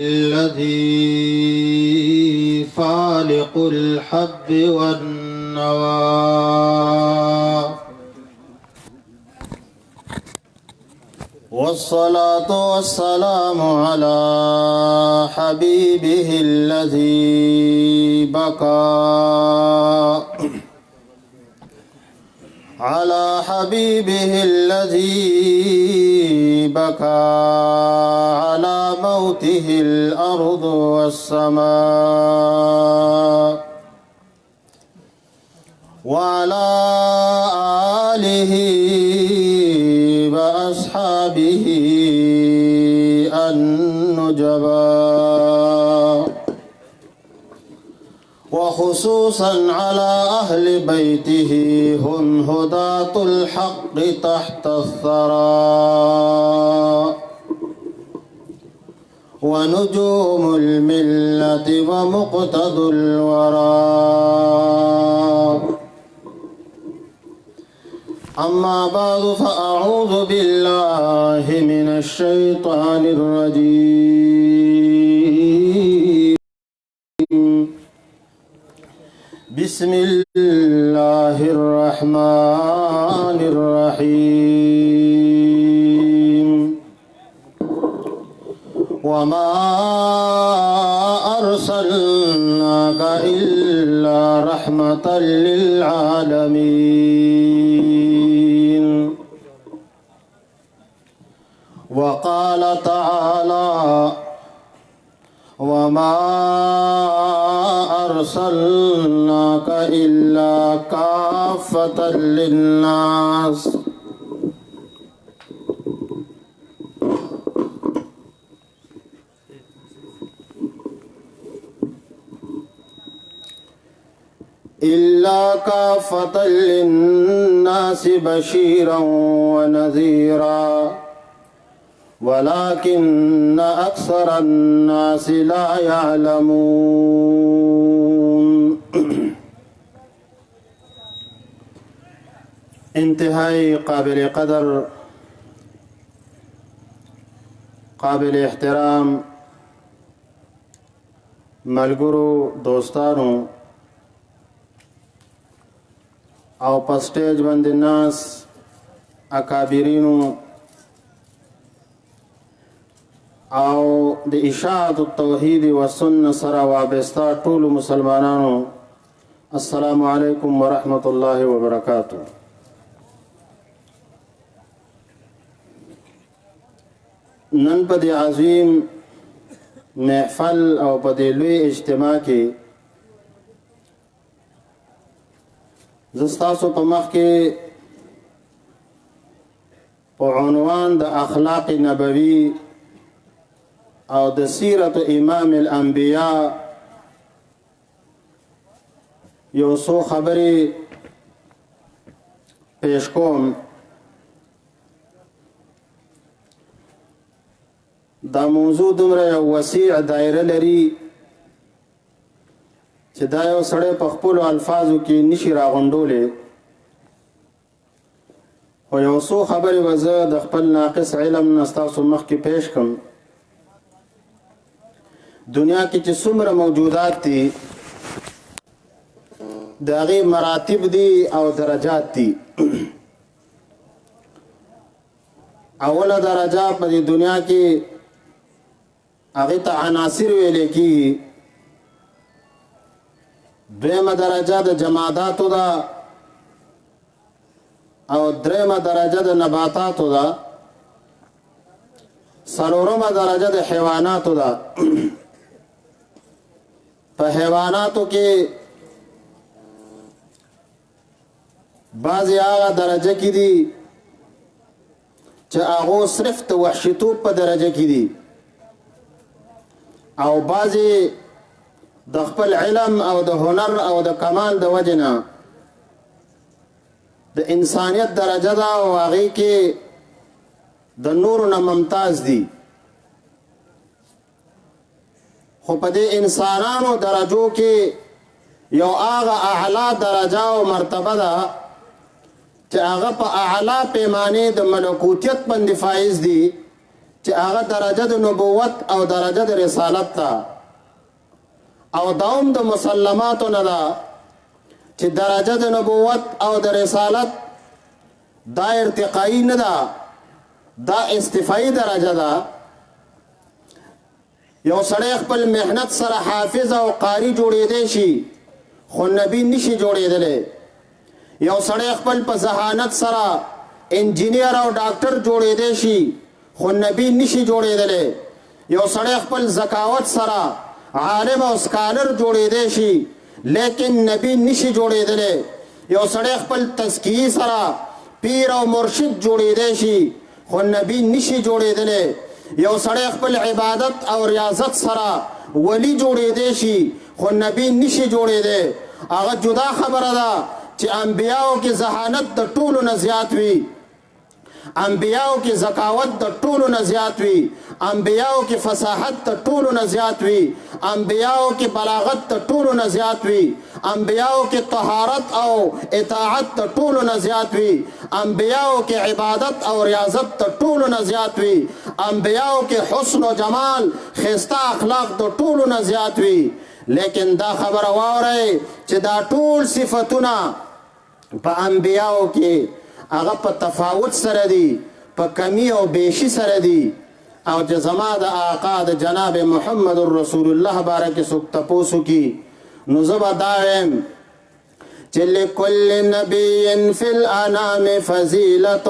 الذي فالق الحب والنوى والصلاة والسلام على حبيبه الذي بكى على حبيبه الذي بكى على موته الأرض والسماء وعلى آله وأصحابه النجباء وخصوصا على أهل بيته هم هداة الحق تحت الثرى ونجوم الملة ومقتضى الورى. أما بعد فأعوذ بالله من الشيطان الرجيم. بسم الله الرحمن الرحيم. وما أرسلناك إلا رحمة للعالمين. وقال تعالى وما أرسلناك إلا كافة للناس بشيرا ونذيرا ولكن أكثر الناس لا يعلمون. انتهائی قابل قدر، قابل احترام ملګرو، دوستانو او په سټیج باندې ناس اکابرینو او د اشاعت التوحید و سنت سره وابسته ټول مسلمانانو، السلام علیکم ورحمت الله وبرکاتہ. نن په دې عظیم محفل او په دې لوی اجتماع کې زستاسو په مخ کې په عنوان د اخلاق نبوي او د سیرت امام الانبیاء یو څو خبرې پیش کوم. دا موضوع دومره یو وسیع دایره لري چې دا یو سړی په خپلو الفاظو کې نشي راغونډولی، خو یو څو خبرې به زه د خپل ناقص علم نه ستاسو مخکې پیش کړم. دنیا کې چې څومره موجودات دي د هغې مراتب دي او درجات دي. اوله درجه په دې دنیا کې هغې ته عناصر ویلی کېږي، دویمه درجه د جماداتو ده او دریمه درجه د نباتاتو ده، څلورمه درجه د حیواناتو ده. په حیواناتو کې بعضې هغه درجه کې دي چې هغو صرف د وحشیتوب په درجه کې دي، او بعضې د خپل علم او د هنر او د کمال د وجې نه د انسانیت درجه ده او هغې کې د نورو نه ممتاز دي. خو په دې انسانانو درجو کې یو هغه اعلی درجه او مرتبه ده چې هغه په اعلی پیمانه د ملکوتیت باندې فائز دي، چې هغه درجه د نبوت او درجه د رسالت ته او دوم د مسلماتو نه ده چې درجه د نبوت او د رسالت دا ارتقایی نه ده، دا استفایی درجه ده. یو سړی خپل محنت سره حافظ او قاری جوړېدی شي خو نبی نشي جوړېدلی. یو سړی خپل په ذهانت سره انجینیر او ډاکټر جوړېدی شي خو نبی نشي جوړېدلی. یو سړی خپل ذکاوت سره عالم او سکالر جوړېدی شي لیکن نبی نشي جوړېدلی. یو سړی خپل تزکیې سره پیر او مرشد جوړېدی شي خو نبی نشي جوړېدلی. یو سړی خپل عبادت او ریاضت سره ولی جوړېدی شي خو نبی نشي جوړېدی. هغه جدا خبره ده چې انبیاو کې ذهانت د ټولو نه زیات وي، انبیاو کې ذکاوت د ټولو نه زیات وي، انبیاو کې فصاحت د ټولو نه زیات وي، انبیاو کې بلاغت د ټولو نه زیات وي، انبیاو کې طهارت او اطاعت د ټولو نه زیات وي، انبیاو کې عبادت او ریاضت د ټولو نه زیات وي، انبیاو کې حسن او جمال خسته اخلاق د ټولو نه زیات وي. لیکن دا خبره واورئ چې دا ټول صفتونه په انبیاو کې هغه په تفاوت سره دي، په کمی او بیشي سره دي. او چې زما د آقا د جناب محمد رسول الله باره کې څوک تپوس وکړي نو زه به دا وایم چې لکل نبی فی الانام فضیلة،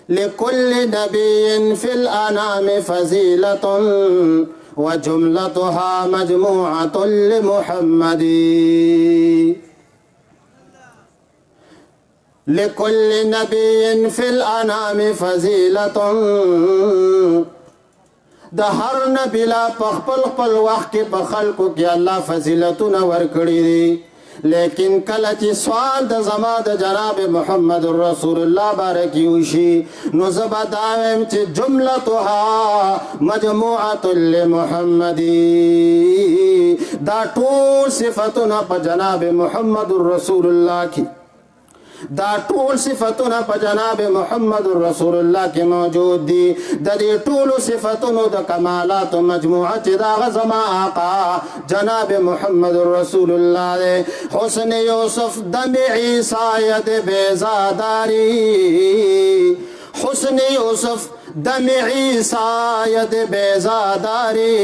لكل نبي في الأنام فضيلة وجملتها مجموعة لمحمد. لكل نبي في الأنام فضيلة، د هر نبی لا په خپل وخت کې په خلکو کې الله فضیلتونه ورکړي دي. لیکن کله چې سوال د زما د جناب محمد رسول الله باره کې وشي نو زه به دا وایم چې جملتها مجموعة لمحمد. دا ټول صفتونه په جناب محمد رسول الله کې، دا ټول صفتونه په جناب محمد رسول الله کې موجود دي. د دې ټولو صفتونو د کمالات مجموعه چې دا زما آقا جناب محمد رسول الله دی. حسن یوسف دم عیسی ید بیزاداری، حسن یوسف دم عیسی ید بیزاداری،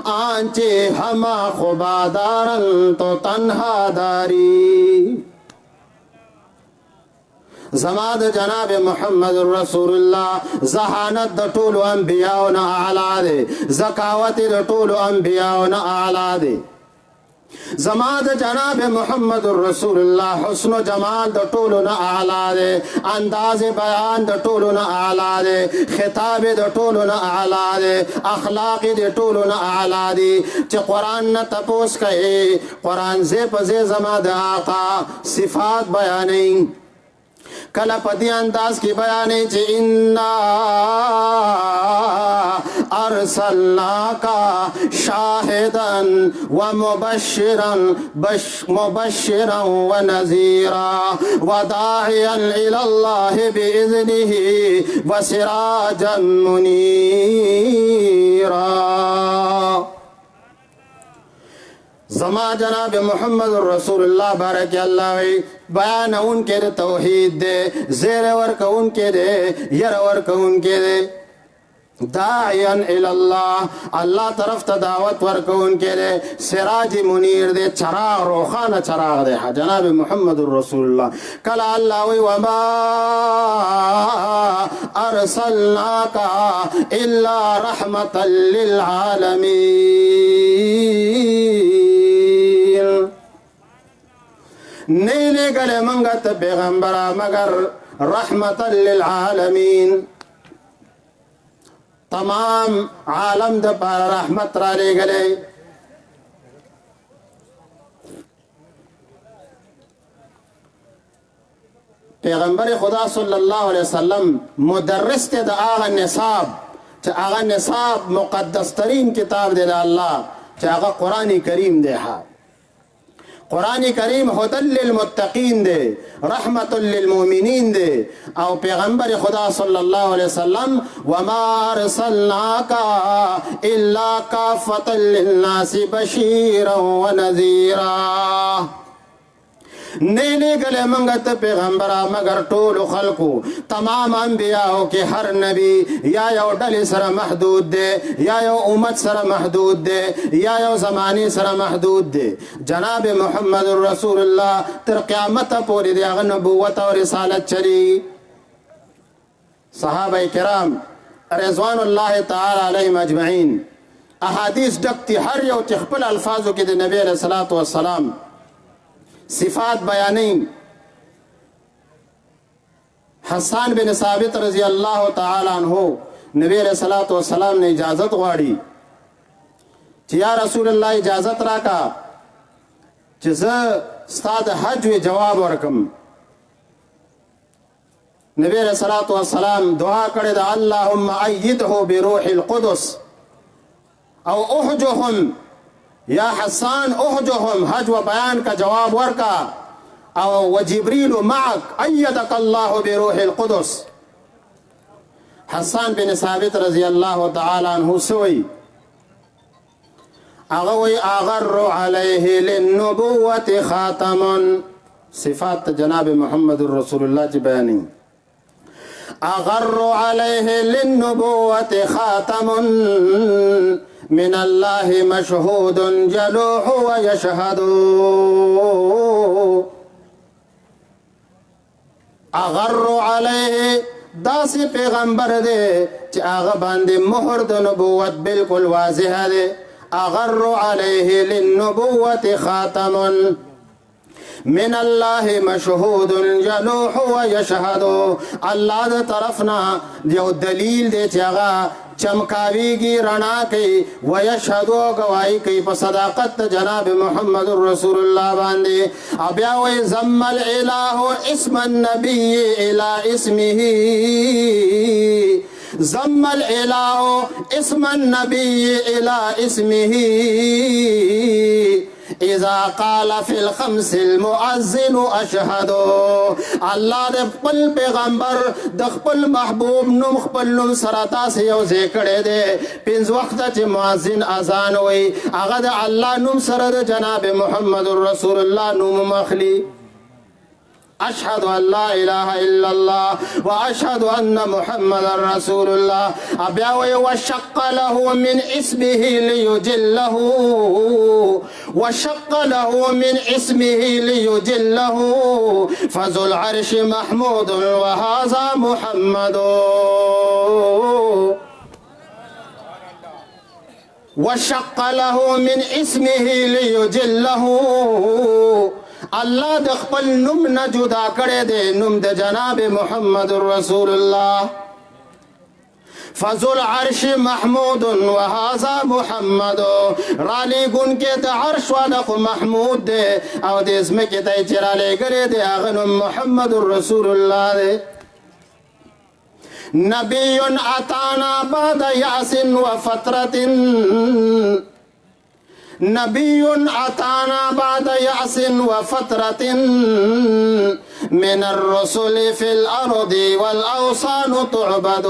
آنچه ہما خوبادارن تو تنہا داری. زما د جناب محمد رسول الله ذهانت د ټولو انبیاو نه اعلی دی، ذکاوت د ټولو انبیاو نه اعلی دی. زما د جناب محمد رسول الله حسن و جمال د ټولو نه اعلی دی، انداز بیان د ټولو نه اعلی دی، خطاب د ټولو نه اعلی دی، اخلاق د ټولو نه اعلی دی. چې قرآن نه تپوس کوي قرآن زی په زی زما د آقا صفات بیانوي، کله په دې انداز کې بیانې چې انا ارسلناک شاهدا ومبشرا ونذيرا وداعيا الى الله باذنه وسراجا منيرا. زما جناب محمد رسول الله بارک الله بیان ان کے توحید دے، زیر ورک ان کے دے، یر ورک ان کے دے، داعیان الاللہ اللہ طرف تا دعوت ورک ان کے دے، سراج منیر دے، چراغ روخانہ چراغ دے جناب محمد رسول اللہ. کلا اللہ وی وما ارسلناک الا رحمتا للعالمین، نیلے گلے منگت پیغمبرہ مگر رحمتا للعالمین، تمام عالم دا پار رحمت را لے گلے. پیغمبر خدا صلی اللہ علیہ وسلم مدرس تے دا آغا نصاب، چا آغا نصاب مقدس ترین کتاب دے دا اللہ، چا آغا قرآن کریم دے ہا. قرآن کریم هدل للمتقین دے رحمت للمؤمنین دے او پیغمبر خدا صلی اللہ علیہ وسلم وما ارسلناکا الا کافتا للناس بشیرا ونذیرا نیلے گلے منگت پیغمبرہ مگر طول خلقو تمام انبیاءوں کے ہر نبی یا یو ڈلی سر محدود دے یا یو امت سر محدود دے یا یو زمانی سر محدود دے جناب محمد رسول اللہ تر قیامت پوری دے اغن نبوت اور رسالت چلی صحابہ کرام رضوان اللہ تعالی علیہم اجمعین احادیث ڈکتی ہر یو تخپل الفاظو کی دے نبی علیہ السلام صفات بیانی حسان بن ثابت رضی اللہ تعالی عنہ نبی علیہ السلام نے اجازت غواړي چې یا رسول الله اجازت راکا چې زه ستا د حج جواب ورکم نبی علیہ السلام دعا کړې ده اللهم ایده بروح القدس او احجهم یا حسان احجهم حج و بیان کا جواب ورکا او وجبریل معك ایدک اللہ بروح القدس حسان بن ثابت رضی اللہ تعالی عنہ سوئی اغوی اغر علیہ للنبوت خاتم صفات جناب محمد رسول اللہ کی بیانی اغر علیہ للنبوت خاتم من اللہ مشہود جلوح ویشہد اغر علیہ داسی پیغمبر دے چی آغا باندے مہر دو نبوت بالکل واضح دے اغر علیہ للنبوت خاتم من اللہ مشہود جلوح ویشہد اللہ دے طرفنا جو دلیل دے چاگا چمکاوی گی رنا کی ویشہدو گواہی کی پصداقت جناب محمد رسول اللہ باندے ابیاوی زم الالہ اسم النبی الى اسمہ زم الالہ اسم النبی الى اسمہ اذا قال فی الخمس المؤذن اشہدو اللہ دے خپل پیغمبر دے خپل محبوب نم خپل نم سراتا سے یو ذکرے دے پنز وقت چی مؤذن اذان ہوئی اغد اللہ نم سرد جناب محمد رسول اللہ نم مخلی اشہد ان لا الہ الا اللہ واشہد ان محمد رسول اللہ ابیاوی وشق له من اسمه لیجلہ وشق له من اسمه لیجلہ فذو العرش محمود وهذا محمد وشق له من اسمه لیجلہ اللہ د خپل نم نه جدا کړی دی نم د جناب محمد رسول الله فذو العرش محمود وهذا محمد رالی گن کے د عرش والا خو محمود دے او د ازمکې ته چې رالی ګلی دی هغه نوم محمد رسول الله دی نبی اتانا بعد یاس وفترة نبی اتانا بعد یأس وفترة من الرسل فی الارض والاوثان تعبد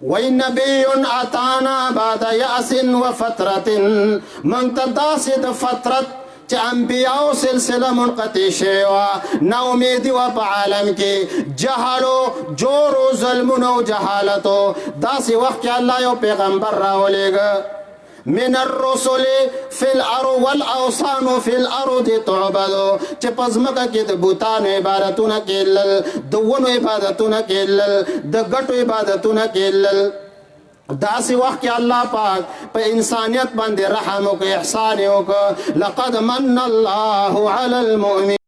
وی نبی اتانا بعد یأس وفترة منتداسد فترت چه انبیاء سلسلہ منقطع شیوا نا امیدی و پا عالم کی جہلو جورو ظلمنو جہالتو داسی وقت کہ اللہ یو پیغمبر راولے گا من الرسل فی الارض والاوثان فی الارض تعبدو چه پزمکا کی بوتانو عبادتونا کیلل دونو عبادتونا کیلل دگٹو عبادتونا کیلل داسی وقت کہ اللہ پاک پہ انسانیت بندے رحمو کو احسانیوں کو لقد من اللہ علی المؤمنین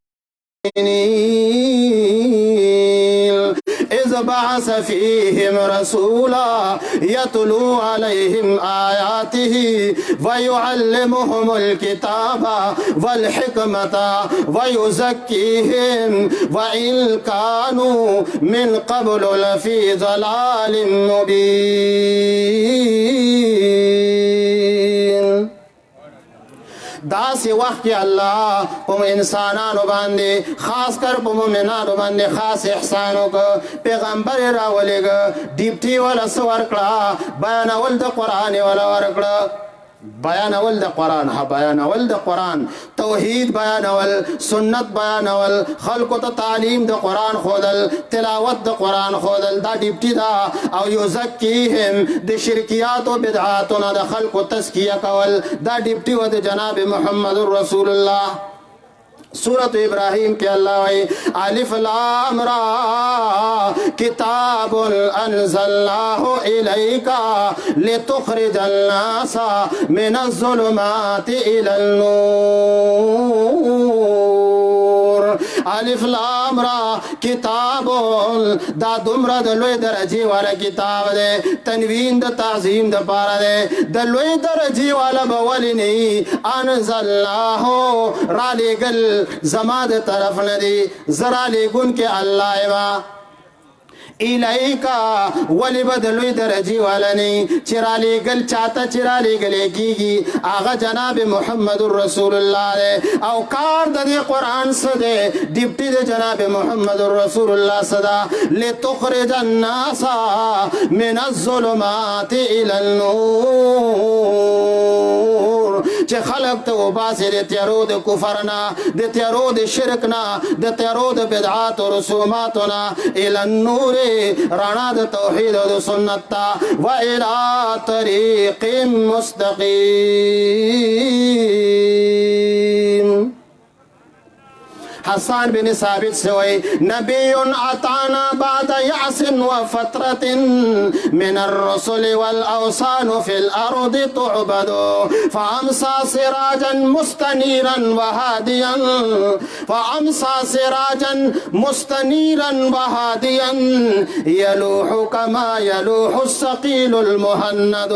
اذ بعث فیہم رسولا یتلو علیہم آیاته ویعلمہم الکتاب والحکمت ویزکیہم وإن کانوا من قبل لفی ضلال مبین داسې وخت کې الله په انسانانو باندې خاص کر په مؤمنانو باندې خاص احسان وکړ پیغمبر یې راولېږه ډیپټي وله څه ورکړه بیانول د قرآن یې وله ورکړه بیانول د قرآن بیانول د قرآن توحید بیانول سنت بیانول خلکو ته تعلیم د قرآن خودل تلاوت د قرآن خودل دا ډیپټي دا او یزکیهم د شرکیات او بدعاتو نه د خلکو تزکیه کول دا ډیپټي و د جناب محمد رسول الله سورة ابراہیم کے اللہ وی الف لام را کتاب انزلناه الیکا لتخرج الناس من الظلمات الى النور الف لام را کتاب دا دمرا د لوی درجی والا کتاب دے تنوین د تعظیم د پارا دے د لوی درجی والا بولنی انزلناه را لگل زما د طرف ندی زرا لګون کې الله وا الیکا ولی بدلوی درجی والنی چرالی گل چاہتا چرالی گلے کیگی آغا جناب محمد رسول اللہ دے او کار دا دی قرآن صدے ڈپٹی دے جناب محمد رسول اللہ صدا لتخرج الناس من الظلمات الى النور چه خلق تو باسی دے تیارو دے کفرنا دے تیارو دے شرکنا دے تیارو دے بدعات و رسوماتنا الى النور رانا د توحید و سنت و الى طریق مستقیم حسان بن ثابت سوئی نبی عطانا بعد یعص و فترت من الرسل والاوسان فی الارض تعبد فامسا سراجا مستنیرا وهادیا فامسا سراجا مستنیرا وهادیا یلوح کما یلوح الثقیل المهند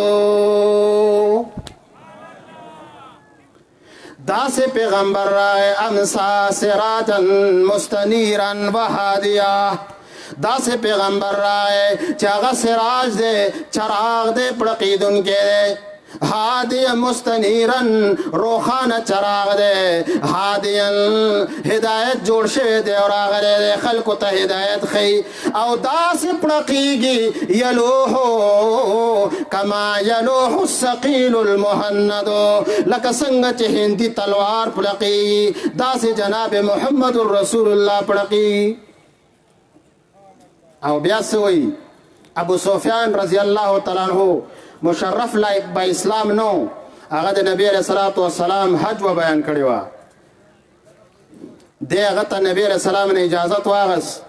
دا سے پیغمبر رائے امسا سراجا مستنیرا وہادیا دا سے پیغمبر رائے چاگا سراج دے چراغ دے پڑقیدن کے دے ہادی مستنیرن روخان چراغ دے ہادی ہدایت جوڑ شے دے اور آغرے دے خلق تا ہدایت خی او دا سے پڑقیگی یلوحو کما یلوح الثقیل المہند لکا سنگت ہندی تلوار پڑقیگی دا سے جناب محمد الرسول اللہ پڑقیگی او بیاسوئی ابو سفیان رضی اللہ تعالیٰ عنہ مشرف لائق با اسلام نو آغا دے نبی علیہ السلام حج و بیان کریوا دے آغا تا نبی علیہ السلام نے اجازت واغس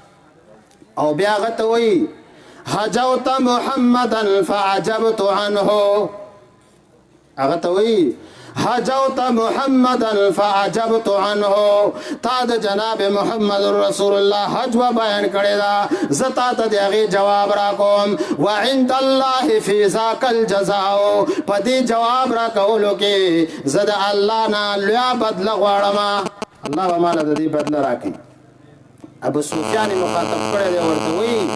او بیا آغا تا وی حجوت محمدا فعجبت عنہ آغا تا وی حجوت محمدا فعجبت عنہ تا دا جناب محمد رسول اللہ حج و بیان کرے دا زتا تا دیغی جواب راکوم وعند اللہ فی ذاک الجزاؤ پدی جواب راکولو کی زد اللہ نا لیا بدل غوارما اللہ و مالا دا دی بدل راکی ابو سفیانی مخاطب کرے دے ورطوی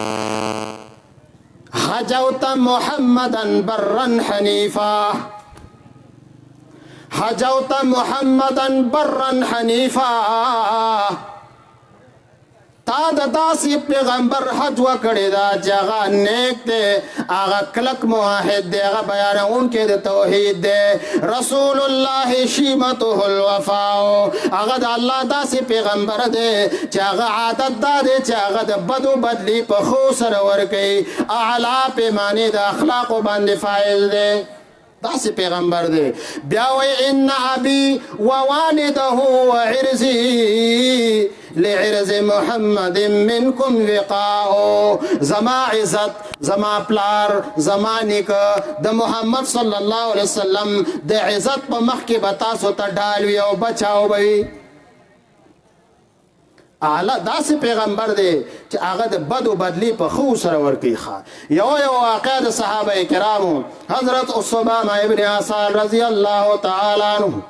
حجوت محمدا برا حنیفا حجوت محمدا برا حنیفا تا دا داسی پیغمبر حج و کڑی دا جاغا نیک دے آغا کلک معاہد دے آغا بیانا ان کے دے توحید دے رسول اللہ شیمتو الوفاو آغا دا اللہ داسی پیغمبر دے چاغا عادت دا دے چاغا دا بدو بدلی پا خوصر ورکی اعلا پیمانی دا اخلاق و باند فائل دے داسی پیغمبر دے بیاوی ان ابی ووالدہ وعرزی لعرز محمد منکم وقاؤ زما عزت زما پلار زما نک د محمد صلی اللہ علیہ وسلم د عزت پا مخ کی بتاسو تا ڈالوی او بچاو بھئی اعلی داس پیغمبر دے چې هغه د بدو بدلی په خو سره ورکی ښه یو واقعه د صحابه کرامو حضرت ثمامه ابن عسال رضی الله تعالی عنہ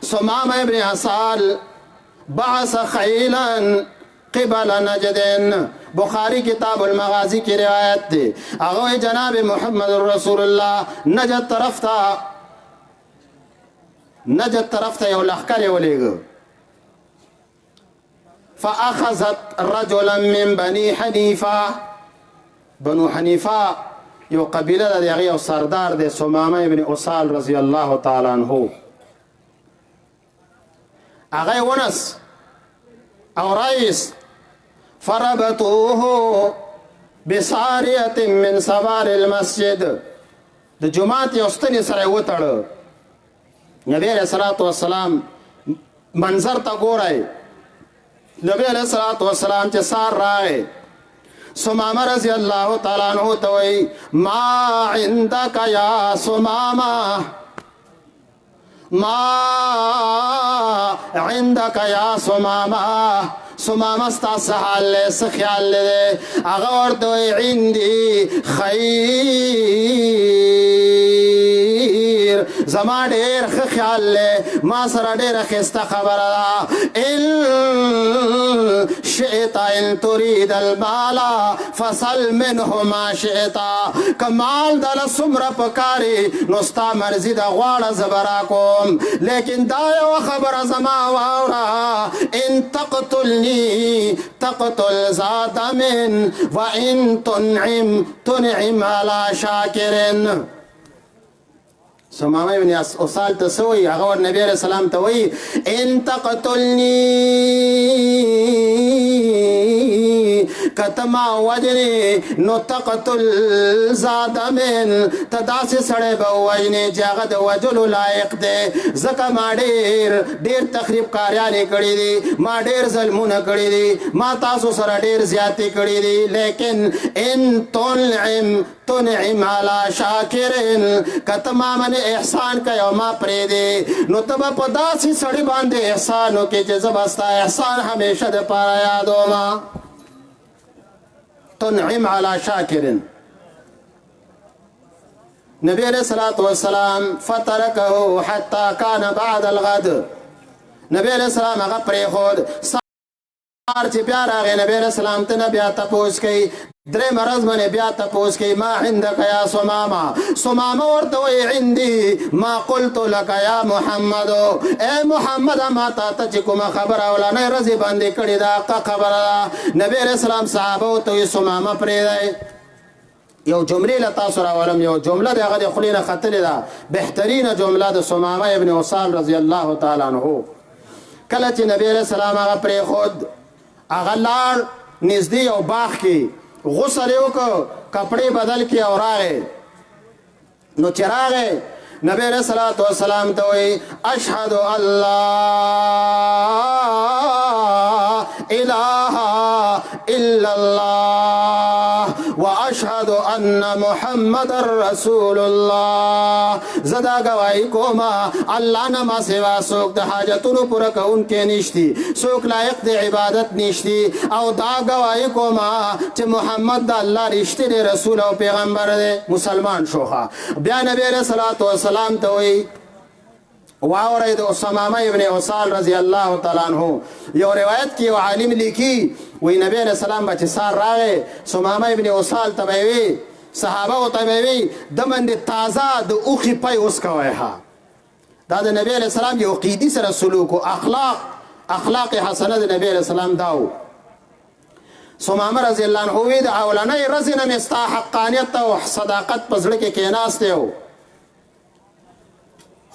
ثمامه ابن عسال بعث خیلا قبل نجدن بخاری کتاب المغازی کی روایت دے هغه جناب محمد رسول اللہ نجد طرف تا نجد طرف ته یو لښکر یې ولېږه فاخذت رجلا من بني حنیفه بنو حنیفه یو قبیله ده د هغې یو سردار دی ثمامه ابن اسال رضی الله تعالی عنه هغه یې ونس او رئیس فربطوه بساریة من سوار المسجد د جماعت یو ستنې سره یې وتړه نبی علیه الصلاة والسلام منظر ته ګورئ نبی علیه الصلاة والسلام چې سار راغی ثمامه رضی الله تعالی عنہ ته وایي ما عندک یا ثمامه ما عندك يا ثمامه ثمامه ستا څه حال دی څه خیال دی هغه ورته وایي عندي خیر زما ډېر ښه خیال دی ما سره ډېره ښایسته خبره ده ان شئت ان تريد المال فصل منه ما شئت که مال دله څومره پکاري نو ستا مرضي ده غواړه زه به راکوم لیکن دا یوه خبره زما واوره ان تقتلني تقتل ذا دم وان تنعم على شاکر ثمامه ابن اسال ته څه وایي هغه ور نبي علیه السلام ته وایي ان تقتلني کته ما وجنې نو تقتل ذا دمن ته داسې سړی به ووژنې چې هغه د وجلو لایق دی ځکه ما ډېر تخریب کاریانې کړي دي ما ډېر ظلمونه کړي دي ما تاسو سره ډېر زیاتې کړي دي لیکن ان تنعم على شاکر کته ما باندې احسان کوي او ما پرېږدې نو ته به په داسې سړي باندې احسان وکړې چې زه به ستا احسان همیشه دپاره یادوم تنعم على شاکر نبی علیہ الصلاة والسلام فترکه حتی کان بعد الغد نبی علیہ السلام هغه پرېښود چې بیا راغی نبی علیہ السلام ته نه بیا تپوس کوي درې مرض باندې بیا تپوس کوي ما عندك یا ثمامه ثمامه ورته وایي عندي ما قلت لك یا محمد ای محمد ما تا ته چې کومه خبره اولنۍ ورځې باندې کړې ده حقه خبره ده نبی علیه السلام صحابه ورته وایي ثمامه پرېږدئ یو جملې له تاسو راولم یو جمله د هغه د خولې نه ختلې ده بهترینه جمله د ثمامه ابن اسال رضی الله تعالی عنه کله چې نبی علیه السلام هغه پرېښود هغه لاړ نږدې یو باغ کې غسل یې وکړ کپړې بدل کړې او راغی نو چې راغی نبی علیه الصلاة والسلام ته وایي اشهد ان لا اله الا الله واشهد ان محمد رسول الله زه دا ګواهي کوم الله نه ما سوا څوک د حاجتونو پوره کوونکی نشتی څوک لایق د عبادت نشتی او دا ګواهي کوم چې محمد د الله رښتینی رسول او پیغمبر دی مسلمان شوخه بیا نبی علیه الصلاة والسلام ته وایي واورئ د ثمامه ابن اسال رضی الله تعالی عنه یو روایت کې یو عالم لیکي وی نبی علیہ السلام به چې سار راغی ثمامه ابن اسال ته به وي صحابه ورته به وي ده باندې تازه د اوښې پی وسکوئ ها دا د نبی علیہ السلام یو عقیدي سره سلوک و اخلاق حسنه د نبی علیہ السلام دا و ثمامه رضی الله عنه وی د اولنۍ ورځې نه مې ستا حقانیت او صداقت په زړه کې کېناستی و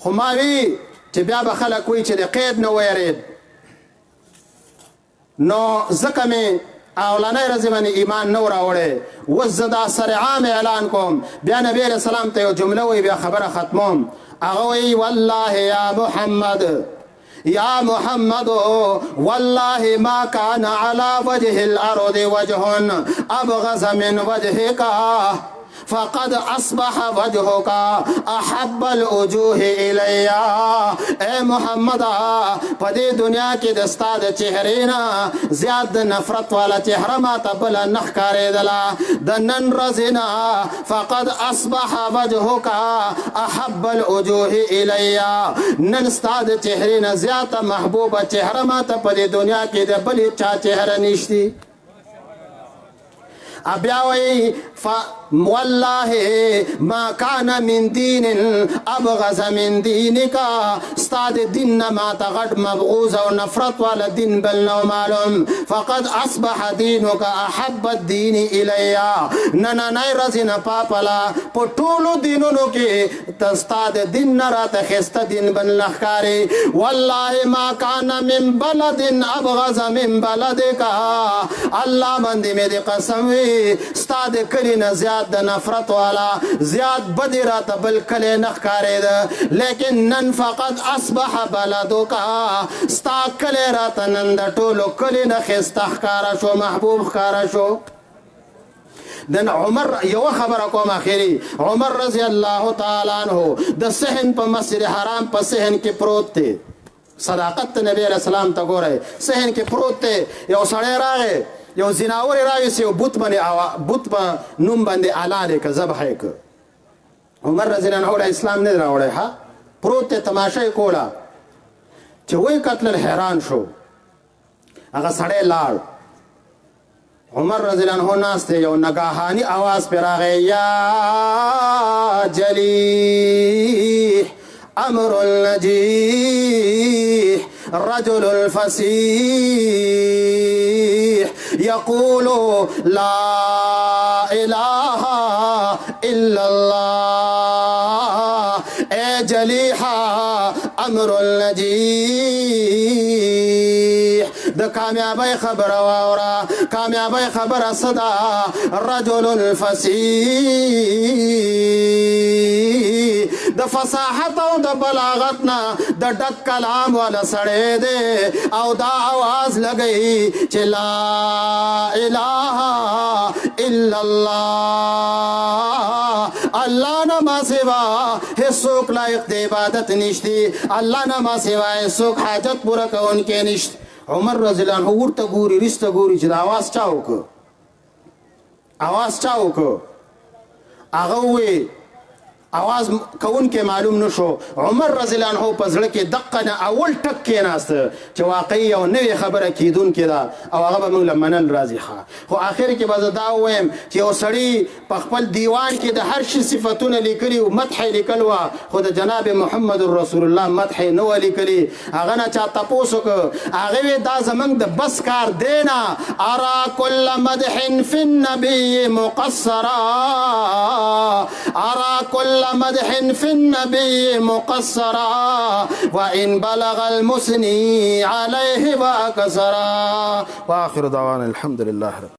خو ما وی چې بیا به خلک وایي چې د قید نه ویرېد نو ځکه مې اولنۍ ورځې باندې ایمان نه و راوړی اوس زه دا سرعام اعلان کوم بیا نبی علیه السلام ته یو جمله وایي بیا خبره ختموم هغه وایي والله یا محمد يا محمد والله ما كان على وجه الأرض وجه أبغض من وجهك فقد اصبح وجهك احب الوجوه الي اے محمد په دې دنیا کې د ستا د چهرې نه زیات د نفرت والا چهره ماته بله نه ښکارېدله د نن ورځې نه فقد اصبح وجهك احب الوجوه الي نن ستا د چهرې نه زیاته محبوبه چهره ماته په دې دنیا کې د بلې چا چهره نشتی بیا وایي والله ما كان من دين ابغض من دينك استاد دين ما تغد مبغوز او نفرت ولا دين بل نو معلوم فقد اصبح دينك احب الدين الي ننا نيرزنا پاپلا پټولو دینونو کې تستاد دین رات خست دین بل لخکاری والله ما كان من بلد ابغض من بلدك الله باندې مې قسم وي استاد کلی نه زیات د نفرت والا زیات بدی رات بل کلی نه ښکارېده لیکن نن فقط اصبح بلدک ستا کلی رات نن د ټولو کلی نه ښایسته ښکاره شو محبوب ښکاره شو دن عمر یو خبر کوم اخیری عمر رضی الله تعالی عنہ د صحن په مسجد حرام په صحن کې پروت دی صداقت نبی علیہ السلام ته ګورئ صحن کې پروت دی یو سړی راغی یو زناور راویسي یو بوت باندې بوت په نوم باندې اعلان که ذبح یې که عمر رضی الله عنه اسلام نه راوړی ها پروت دی تماشه یې کوله چې وایي کتلل حیران شو هغه سړی لاړ عمر رضی اللہ عنہ ناست یو نگاہانی آواز پر آگئے یا جلیح امر النجیح رجل الفسیح یقول لا الہ الا اللہ اے جلیحا امر النجیح د کامیابی خبر واورا کامیابی خبر صدا رجل الفصیح د فصاحت او د بلاغتنا د ډک کلام والا سړی دی او دا आवाज لګئی چې لا اله الا الله الله نه ما سوا هیڅوک لایق د عبادت نشتی الله نه ما سوا هیڅوک حاجت پوره کوونکی نشتی عمر رضی اللہ عنہ ورته ګوري رسته ګوري چې د आवाज چا وکړ هغه وی आवाज کون کې معلوم نشو عمر رضی الله عنه په زړه کې دقه نه اول ټک کې ناست چې واقعي او نوې خبره کیدون کې دا او هغه به موږ لمنل راځي خو اخر کې به دا وایم چې یو سړی په خپل دیوان کې د هر شي صفاتونه لیکلي او مدح لیکل و خو د جناب محمد رسول الله مدح نه لیکلي هغه نه چا تاسو کو هغه دا زمنګ د بس کار دینا ارا کل مدح فی النبی مقصرا ارا كل مدح في النبي مقصرا وإن بلغ المثني عليه وأكثرا وآخر دعوانا الحمد لله رب